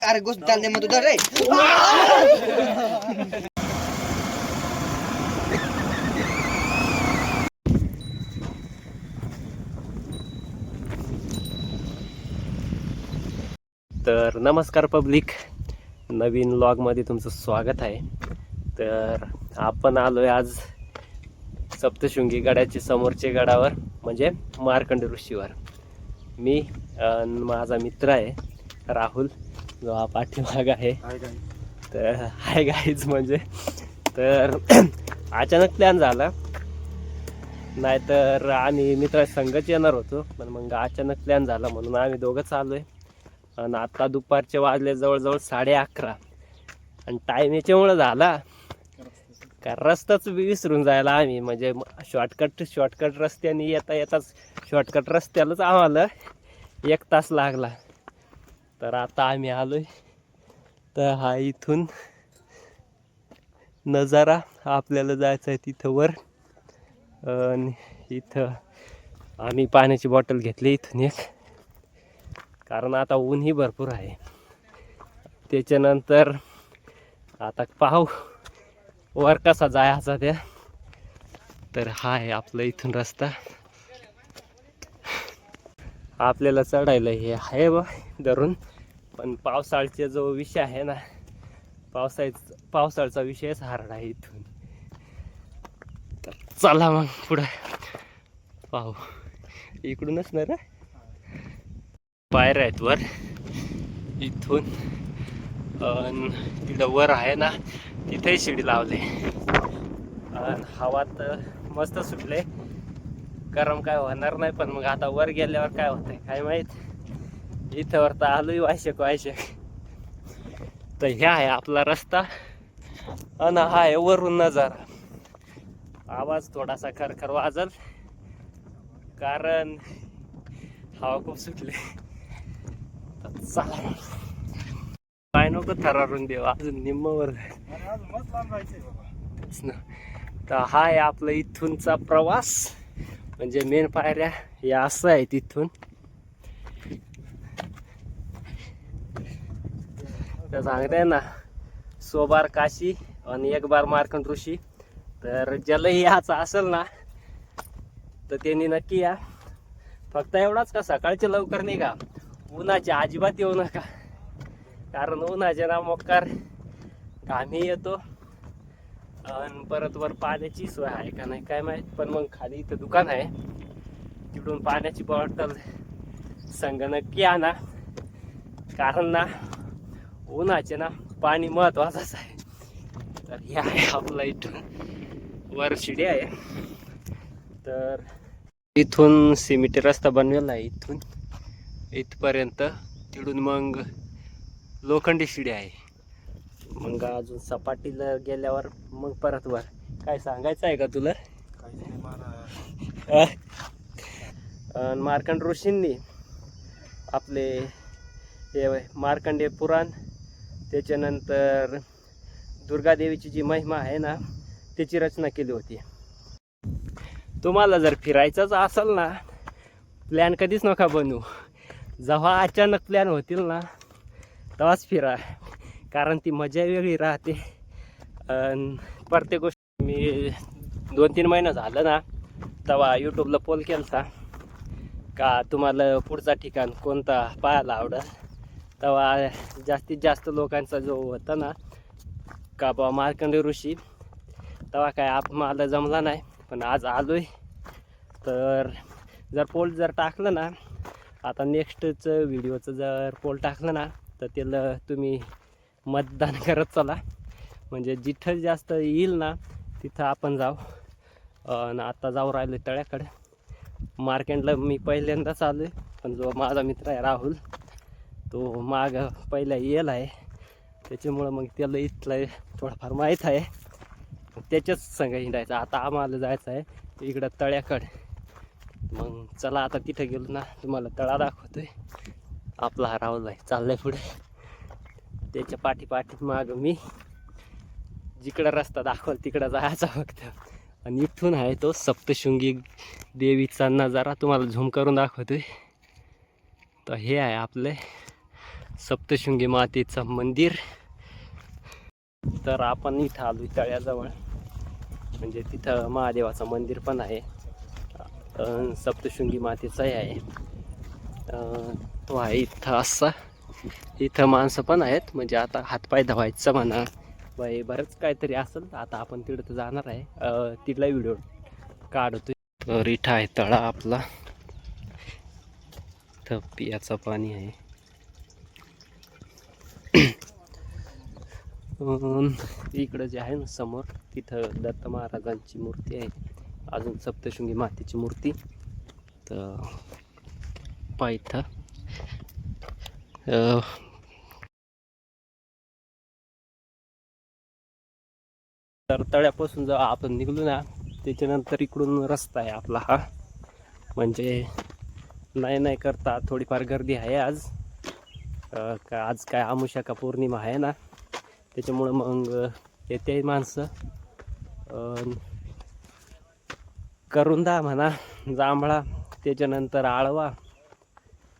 अरे गोष्ट चालते मग तुझं रे. तर नमस्कार पब्लिक, नवीन व्लॉगमध्ये तुमचं स्वागत आहे. तर आपण आलोय आज सप्तशृंगी गडाच्या समोरच्या गडावर, म्हणजे मार्कंड ऋषीवर. मी माझा मित्र आहे राहुल, जो हा पाठीमाग आहे. तर हाय गाईज, म्हणजे तर अचानक प्लॅन झाला, नाहीतर आम्ही मित्र संघच येणार होतो, पण मग अचानक प्लॅन झाला म्हणून आम्ही दोघंच आलोय. आणि आता दुपारचे वाजले जवळजवळ 11:30, आणि टाईम याच्यामुळं झाला का रस्ताच विसरून जायला आम्ही, म्हणजे शॉर्टकट रस्त्याने येता येताच शॉर्टकट रस्त्यालाच आम्हाला 1 तास लागला. तर आता आम्ही आलोय. तर हा इथून नजारा, आपल्याला जायचं आहे तिथं वर. आणि इथं आम्ही पाण्याची बॉटल घेतली इथून एक, कारण आता ऊनही भरपूर आहे. त्याच्यानंतर आता पाहू वर कसा जायचा त्या. तर हा आहे आपलं इथून रस्ता. आपल्याला चढायला हे आहे बा धरून, पण पावसाळ्याचा जो विषय आहे ना, पावसाळ्याचा विषयच हार्ड आहे इथून. तर चला मग पुढं पाहू. इकडूनच ना रे पायऱ्या आहेत वर इथून. तिथं वर आहे ना, तिथेही शिडी लावले. हवा तर मस्त सुटले, गरम काय होणार नाही. पण मग आता वर गेल्यावर काय होतंय काय माहीत. इथं वर तर आलोय वायशक. तर ह्या आहे आपला रस्ता, आणि हा आहे वरून नजारा. आवाज थोडासा खरखर वाजल, कारण हवा खूप सुटली. चला, पाय नको थरारून देऊ, अजून निम्मवर. तर हा आहे आपला इथूनचा प्रवास, म्हणजे मेन पायऱ्या या असं आहे तिथून. तर सांगताय ना, 100 बार काशी आणि 1 बार मार्कंड ऋषी. तर ज्यालाही यायचं असेल ना, तर त्यांनी नक्की या. फक्त एवढाच का सकाळचे लवकर निघा, उन्हाच्या अजिबात येऊ नका, कारण उन्हाचे ना मोकार घामी येतो. आणि परत वर पाण्याची सोय आहे का नाही काय माहीत. पण मग खाली इथं दुकान आहे, तिकडून पाण्याची बॉटल संग नक्की आणा, कारण ना उन्हाचे ना पाणी महत्वाचंच आहे. तर हे आहे आपलं इथून वर शिडी आहे. तर इथून सिमेंट रस्ता बनवलेला आहे इथून इथपर्यंत. तिकडून मग लोखंडी शिडी आहे. मग अजून सपाटीला गेल्यावर मग परत वर. काय सांगायचं आहे का तुला? मार्कंड ऋषींनी आपले हे मार्कंडेय पुराण, त्याच्यानंतर दुर्गादेवीची जी महिमा आहे ना, त्याची रचना केली होती. तुम्हाला जर फिरायचंच असेल ना, प्लॅन कधीच नका बनवू. जेव्हा अचानक प्लॅन होतील ना, तेव्हाच फिरा, कारण ती मजा वेगळी राहते. प्रत्येक गोष्ट मी 2-3 महिने झालं ना, तेव्हा यूट्यूबला पोल केला का तुम्हाला पुढचा ठिकाण कोणता पाहायला आवडेल. तेव्हा जास्तीत जास्त लोकांचा जो होता ना का बा मार्कंड ऋषी, तेव्हा काय मला जमला नाही. पण आज आलोय. तर जर पोल टाकलं ना, आता नेक्स्टचं व्हिडिओचं जर पोल टाकलं ना, तर त्याला तुम्ही मतदान करत चला, म्हणजे जिथं जास्त येईल ना तिथं आपण जाऊ. आणि आता जाऊ राहिले तळ्याकडे. मार्कंडला मी पहिल्यांदाच आलो आहे, पण जो माझा मित्र आहे राहुल, तो माग पहिला येल आहे, त्याच्यामुळं मग त्याला इथलं थोडंफार माहीत आहे. त्याच्याच संग हिंडायचं. आता आम्हाला जायचं आहे इकडं तळ्याकडे. मग चला आता तिथं गेलो ना, तुम्हाला तळा दाखवतोय. आपला हा राहुल आहे चाललाय पुढे, त्याच्या पाठी माग मी. जिकडं रस्ता दाखवल तिकडं जायचा फक्त. आणि इथून आहे तो सप्तशृंगी देवीचा नजारा, तुम्हाला झूम करून दाखवतोय. तर हे आहे आपले सप्तशृंगी मातेचं मंदिर. तर आपण इथं आलो तळ्याजवळ, म्हणजे तिथं महादेवाचं मंदिर पण आहे, सप्तशृंगी मातेचाही आहे. तो आहे इथं असा. इथं माणसं पण आहेत, म्हणजे आता हातपाय धुवायचं म्हणा बाई बरंच काहीतरी असेल. आता आपण तिथं जाणार आहे, तिथला व्हिडिओ काढतोय. तर इथं आहे तळा आपला, इथं पियाचं पाणी आहे. इकडं जे आहे ना समोर, तिथं दत्त महाराजांची मूर्ती आहे, अजून सप्तशृंगी मातेची मूर्ती. तर पायथा तर तळ्यापासून जर आपण निघलो ना, त्याच्यानंतर इकडून रस्ता आहे आपला हा. म्हणजे नाही करता थोडीफार गर्दी आहे आज. आज काय आमुषा का पौर्णिमा आहे ना, त्याच्यामुळं मग येते माणसं. करुंदा म्हणा, जांभळा, त्याच्यानंतर आळवा,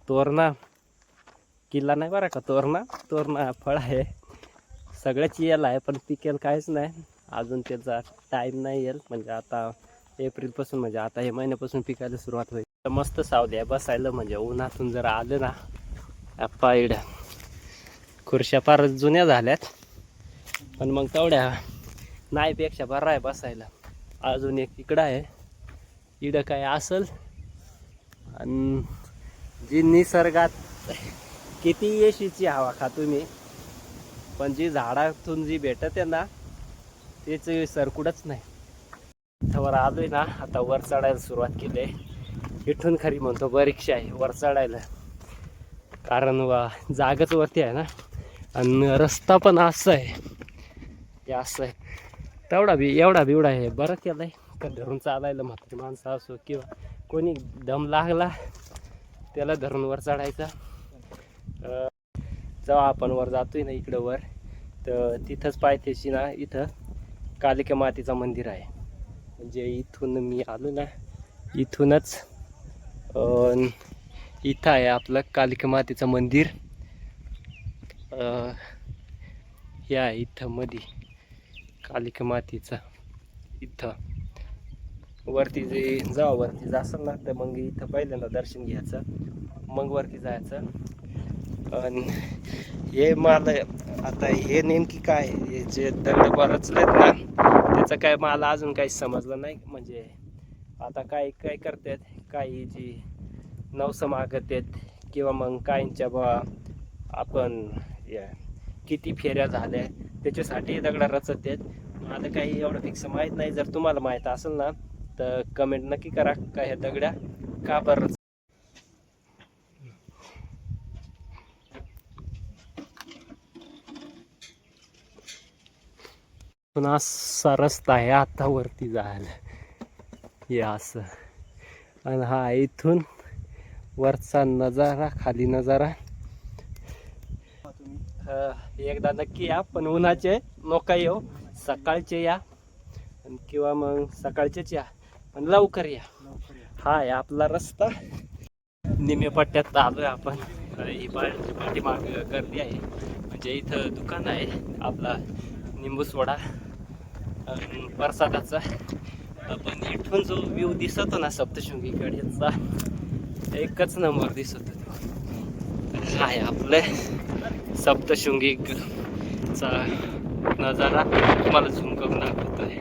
तोरणा, किल्ला नाही बरं का, तोरणा फळ आहे. सगळ्याच येल आहे, पण पिकेल काहीच नाही अजून, त्याचा टाईम नाही येईल. म्हणजे आता एप्रिलपासून, म्हणजे आता हे महिन्यापासून पिकायला सुरुवात होईल. तर मस्त सावली आहे बसायला, म्हणजे उन्हातून जर आलं ना, आप्पा इड्या खुर्च्या फार जुन्या झाल्यात, पण मग तेवढ्या नाही पेक्षा बरं आहे बसायला. अजून एक इकडं आहे, इकडं काय असल. आणि जी निसर्गात किती एशीची हवा खा तुम्ही, पण जी झाडातून जी भेटत आहे ना, त्याचं सरकुडच नाही. वर आलोय ना, आता वर चढायला सुरुवात केली आहे. इथून खरी म्हणतो बरीचशी आहे वर चढायला, कारण जागाच वरती आहे ना, आणि रस्ता पण असं आहे, हे असं आहे. एवढा बिवडा आहे, बरं केलं आहे का धरून चालायला. म्हातारी माणसं असो किंवा कोणी दम लागला त्याला धरून वर चढायचा. जेव्हा आपण वर जातोय ना इकडं वर, तर तिथंच पायथ्याशी ना इथं कालिका मातेचं मंदिर आहे. म्हणजे इथून मी आलो ना, इथूनच इथं आहे आपलं कालिका मातेचं मंदिर. हे आहे इथं मध्ये कालिका मातेचं. इथं वरती जेव्हा वरती जासाल ना, तर मग इथं पहिल्यांदा दर्शन घ्यायचं, मग वरती जायचं. आणि हे मला आता हे नेमकी काय, हे जे दंड रचलेत ना, त्याचं काय मला अजून काही समजलं नाही. म्हणजे आता काय करतात, काही जी नवसं मागत आहेत, किंवा मग काहींच्या बा आपण किती फेऱ्या झाल्या त्याच्यासाठी दगडा रचत आहेत. मला काही एवढं फिक्स माहीत नाही. जर तुम्हाला माहीत असेल ना, तर कमेंट नक्की करा का ह्या दगड्या का बरं. पण असा रस्ता आहे आता वरती जायला, हे असं. आणि हा इथून वरचा नजारा, खाली नजारा. एकदा नक्की या, पण उन्हाचे नका येऊ, सकाळचे या, किंवा मग सकाळचेच या, पण लवकर या. हा आहे आपला रस्ता. निम्या पट्ट्यात आलोय आपण. ही पाठीमाग गर्दी आहे, म्हणजे इथं दुकान आहे आपला निंबू सोडा प्रसादाचा. पण इथून जो व्ह्यू दिसतो ना सप्तशृंगीकडेचा, एकच नंबर दिसत होतो. आहे आपलं सप्तशृंगीचा नजारा, तुम्हाला झूम करून दाखवतोय.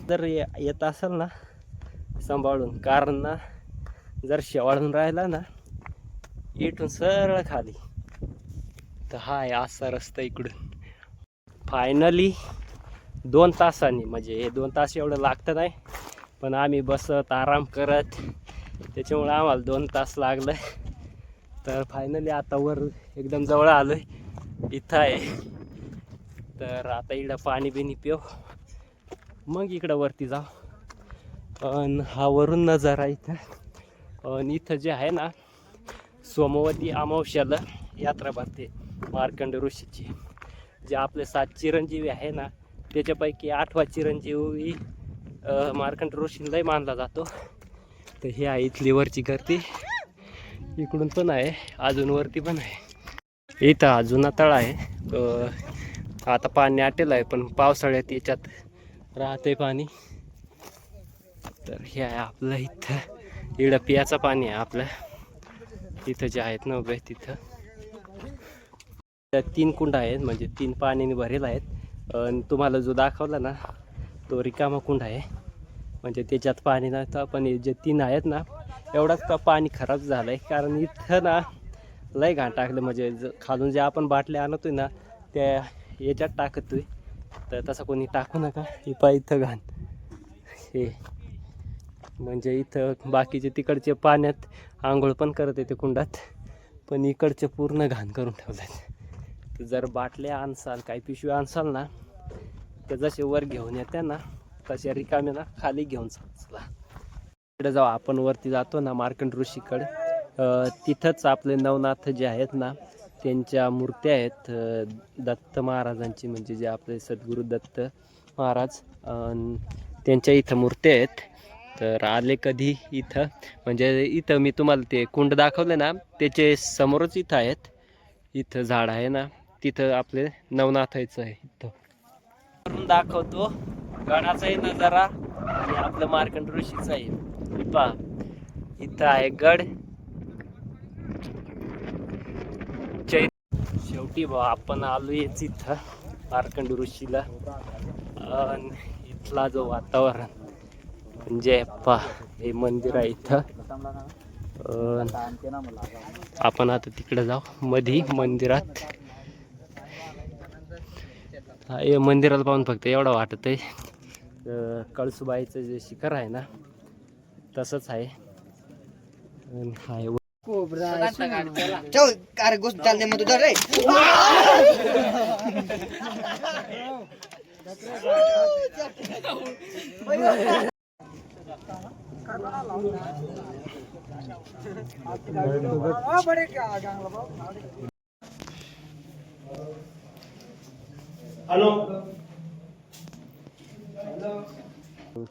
जर येत असेल ना सांभाळून, कारण ना जर शेवाळून राहिला ना इथून सरळ खाली, तर हा आहे असा रस्ता इकडून. फायनली 2 तासांनी, म्हणजे हे 2 तास एवढं लागतं नाही, पण आम्ही बसत आराम करत, त्याच्यामुळे आम्हाला 2 तास लागलं. तर फायनली आता वर एकदम जवळ आलोय, इथं आहे. तर आता इकडं पाणी बिनी पिऊ, मग इकडं वरती जाऊ. आणि हा वरून नजारा इथं. आणि इथं जे आहे ना, सोमवती अमावस्याला यात्रा भरते मार्कंड ऋषीची. जे आपले 7 चिरंजीवी आहे ना, त्याच्यापैकी 8वा चिरंजीवी मार्कंड ऋषीलाही मानला जातो. तर ही आहे इथली वरची गर्दी. इकडून पण आहे, अजून वरती पण आहे. इथं अजून तळ आहे. आता पाणी आटेल आहे, पण पावसाळ्यात याच्यात राहते पाणी. तर हे आहे आपलं इथं, इकडं पियाचं पाणी आहे आपलं. तिथं जे आहेत ना उभे तिथं त्या 3 कुंड आहेत, म्हणजे 3 पाण्याने भरेल आहेत. आणि तुम्हाला जो दाखवला ना तो रिकामा कुंड आहे, म्हणजे त्याच्यात पाणी नव्हतं. पण हे जे 3 आहेत ना, एवढाच का पाणी खराब झालं आहे. कारण इथं ना लय घाण टाकलं, म्हणजे खालून जे आपण बाटल्या आणतोय ना त्या याच्यात टाकतोय. तर तसं कोणी टाकू नका. इथं घाण हे, म्हणजे इथं बाकीचे तिकडचे पाण्यात आंघोळ पण करत येते कुंडात, पण इकडचे पूर्ण घाण करून ठेवलेत. जर बाटल्या आणसाल, काही पिशवी आणसाल ना, तर जसे वर घेऊन येते ना तसे रिकामे ना खाली घेऊन चला. इकडे जाऊ आपण, वरती जातो ना मार्कंड ऋषीकडे. तिथंच आपले नवनाथ जे आहेत ना त्यांच्या मूर्त्या आहेत, दत्त महाराजांची, म्हणजे जे आपले सद्गुरू दत्त महाराज त्यांच्या इथं मूर्त्या आहेत. तर आले कधी इथं, म्हणजे इथं मी तुम्हाला ते कुंड दाखवले ना त्याचे समोरच इथं आहेत. इथं झाड आहे ना, तिथं आपले नवनाथाचं आहे. इथं दाखवतो गडाचाही नजारा आणि आपलं मार्कंड ऋषीचं आहे. पहा इथं आहे गड. शेवटी आपण आलोयच इथं मार्कंड ऋषीला. इथला जो वातावरण म्हणजे पहा, हे मंदिर आहे इथं. आपण आता तिकडे जाऊ मधी मंदिरात. हे मंदिराला पाहून फक्त एवढं वाटत आहे कळसुबाईचं जे शिखर आहे ना तसंच आहे.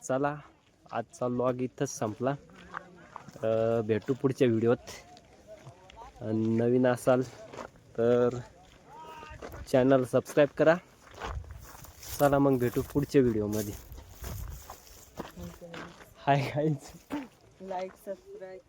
चला आजचा व्लॉग इथंच संपला. भेटू पुढच्या व्हिडिओत. नवीन असाल तर चॅनल सबस्क्राईब करा. चला मग भेटू पुढच्या व्हिडिओमध्ये. Hi guys, like subscribe.